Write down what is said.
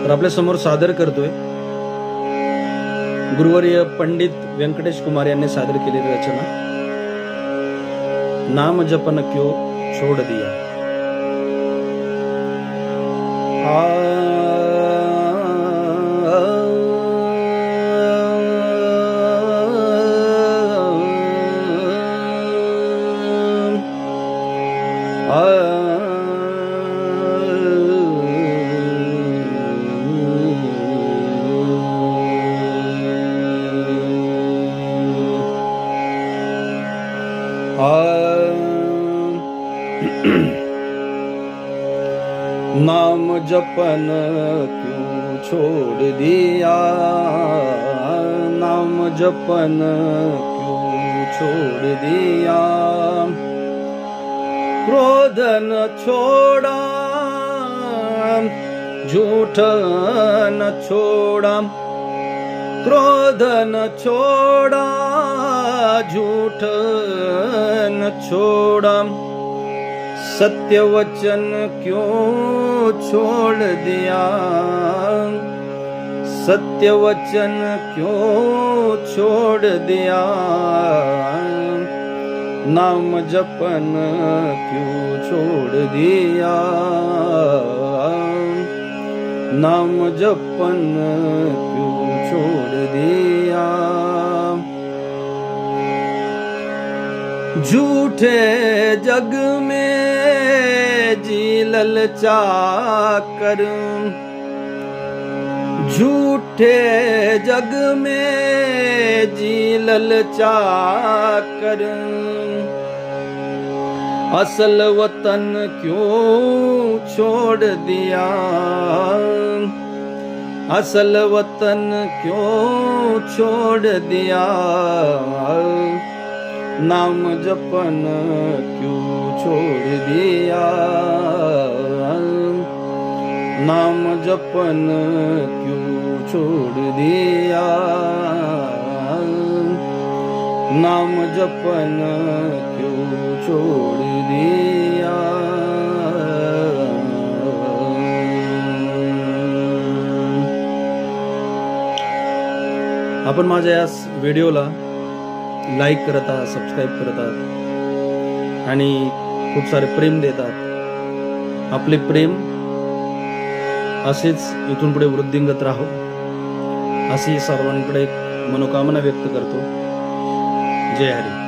तर आपल्या समोर सादर करतोय गुरुवर्य पंडित व्यंकटेश कुमार यांनी सादर केलेली रचना नाम जपन क्यों छोड़ दिया। नाम जपन क्यों छोड़ दिया, नाम जपन क्यों छोड़ दिया। क्रोध न छोड़ा, झूठ न छोड़ा, क्रोध न छोड़ा, झूठ न छोड़ा। सत्य वचन क्यों छोड़ दिया, सत्य वचन क्यों छोड़ दिया। नाम जपन क्यों छोड़ दिया, नाम जपन क्यों छोड़ दिया। झूठे जग में जी ललचा कर, झूठे जग में जी ललचा कर। असल वतन क्यों छोड़ दिया, असल वतन क्यों छोड़ दिया। नाम जपन क्यों छोड़ दिया, नाम जपन क्यों छोड़ दिया, नाम जपन क्यों छोड़ दिया। आपण माझ्या या व्हिडिओला लाईक करत आहात, सबस्क्राईब करत आहात आणि खूप सारे प्रेम देतात। आपले प्रेम असेच इथून पुढे वृद्धिंगत राहो अशी सर्वांकडे मनोकामना व्यक्त करतो। जय हरी।